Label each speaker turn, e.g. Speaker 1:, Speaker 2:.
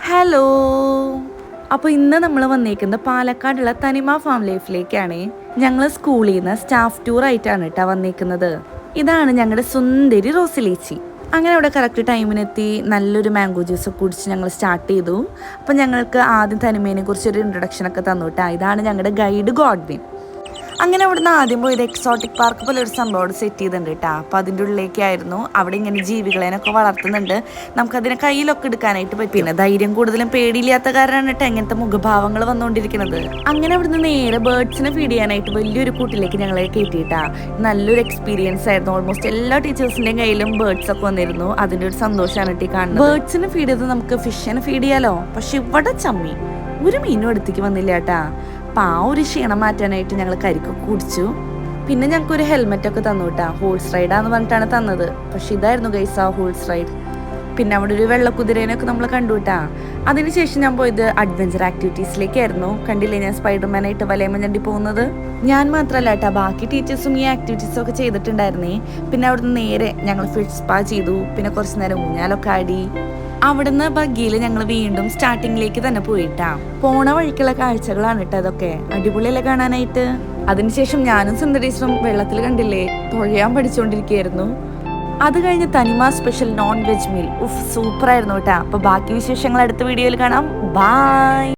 Speaker 1: Hello. അപ്പോൾ ഇന്ന് നമ്മൾ വന്നേക്കുന്നത് പാലക്കാടുള്ള തനിമ ഫാം ലൈഫിലേക്കാണ്. ഞങ്ങൾ സ്കൂളിൽ നിന്ന് സ്റ്റാഫ് ടൂർ ആയിട്ടാണ് കേട്ടോ വന്നേക്കുന്നത്. ഇതാണ് ഞങ്ങളുടെ സുന്ദരി റോസിലേച്ചി. അങ്ങനെ അവിടെ കറക്റ്റ് ടൈമിനെത്തി നല്ലൊരു മാംഗോ ജ്യൂസ് കുടിച്ച് ഞങ്ങൾ സ്റ്റാർട്ട് ചെയ്തു. അപ്പം ഞങ്ങൾക്ക് ആദ്യം തനിമേനെ കുറിച്ചൊരു ഇൻട്രൊഡക്ഷനൊക്കെ തന്നു കേട്ടോ. ഇതാണ് ഞങ്ങളുടെ ഗൈഡ് ഗോഡ്വിൻ. അങ്ങനെ അവിടുന്ന് ആദ്യം പോയത് എക്സോട്ടിക് പാർക്ക് പോലെ ഒരു സംഭവം അവിടെ സെറ്റ് ചെയ്തിട്ടുണ്ട് കേട്ടോ. അപ്പോൾ അതിൻ്റെ ഉള്ളിലേക്കായിരുന്നു. അവിടെ ഇങ്ങനെ ജീവികളെനൊക്കെ വളർത്തുന്നുണ്ട്. നമുക്കതിനെ കയ്യിലൊക്കെ എടുക്കാനായിട്ട് പറ്റും. പിന്നെ ധൈര്യം കൂടുതലും പേടിയില്ലാത്ത കാരണമാണ് കേട്ടോ ഇങ്ങനത്തെ മുഖഭാവങ്ങൾ വന്നുകൊണ്ടിരിക്കുന്നത്. അങ്ങനെ അവിടുന്ന് നേരെ ബേർഡ്സിനെ ഫീഡ് ചെയ്യാനായിട്ട് വലിയൊരു കൂട്ടിലേക്ക് ഞങ്ങളെ കയറ്റിയിട്ടാ. നല്ലൊരു എക്സ്പീരിയൻസ് ആയിരുന്നു. ഓൾമോസ്റ്റ് എല്ലാ ടീച്ചേഴ്സിൻ്റെയും കയ്യിലും ബേർഡ്സ് ഒക്കെ വന്നിരുന്നു. അതിൻ്റെ ഒരു സന്തോഷമാണ് കേട്ടി കാണുന്നത്. ബേർഡ്സിന് ഫീഡ് ചെയ്ത് നമുക്ക് ഫിഷിനെ ഫീഡ് ചെയ്യാലോ. പക്ഷെ ഇവിടെ ചമ്മി ഒരു മീനും അടുത്തേക്ക് വന്നില്ല കേട്ടാ. അപ്പം ആ ഒരു ക്ഷീണം മാറ്റാനായിട്ട് ഞങ്ങൾ കരിക്കൊക്കെ കുടിച്ചു. പിന്നെ ഞങ്ങൾക്കൊരു ഹെൽമെറ്റൊക്കെ തന്നു കേട്ടാ. ഹോഴ്സ് റൈഡാന്ന് പറഞ്ഞിട്ടാണ് തന്നത്. പക്ഷെ ഇതായിരുന്നു ഗൈസ് ആ ഹോഴ്സ് റൈഡ്. പിന്നെ അവിടെ ഒരു വെള്ളക്കുതിരേനൊക്കെ നമ്മൾ കണ്ടു കേട്ടാ. അതിനുശേഷം ഞാൻ പോയത് അഡ്വഞ്ചർ ആക്ടിവിറ്റീസിലേക്കായിരുന്നു. കണ്ടില്ലേ ഞാൻ സ്പൈഡർമാനായിട്ട് വലയമഞ്ഞണ്ടി പോകുന്നത്. ഞാൻ മാത്രമല്ല കേട്ടാ, ബാക്കി ടീച്ചേഴ്സും ഈ ആക്ടിവിറ്റീസൊക്കെ ചെയ്തിട്ടുണ്ടായിരുന്നേ. പിന്നെ അവിടുന്ന് നേരെ ഞങ്ങൾ ഫിഷ് സ്പാ ചെയ്തു. പിന്നെ കുറച്ച് നേരം ഊഞ്ഞാലൊക്കെ ആടി. അവിടുന്ന് ബഗ്ഗിയിൽ ഞങ്ങൾ വീണ്ടും സ്റ്റാർട്ടിങ്ങിലേക്ക് തന്നെ പോയിട്ടാ. പോണ വഴിക്കുള്ള കാഴ്ചകളാണ് കേട്ടോ അതൊക്കെ. അടിപൊളിയല്ലേ കാണാനായിട്ട്. അതിനുശേഷം ഞാനും സുന്ദരീശ്വരം വെള്ളത്തിൽ കണ്ടില്ലേ തുഴയാൻ പഠിച്ചുകൊണ്ടിരിക്കുകയായിരുന്നു. അത് കഴിഞ്ഞ് തനിമ സ്പെഷ്യൽ നോൺ വെജ് മീൽ സൂപ്പറായിരുന്നു കേട്ടോ. അപ്പൊ ബാക്കി വിശേഷങ്ങൾ അടുത്ത വീഡിയോയിൽ കാണാം. ബൈ.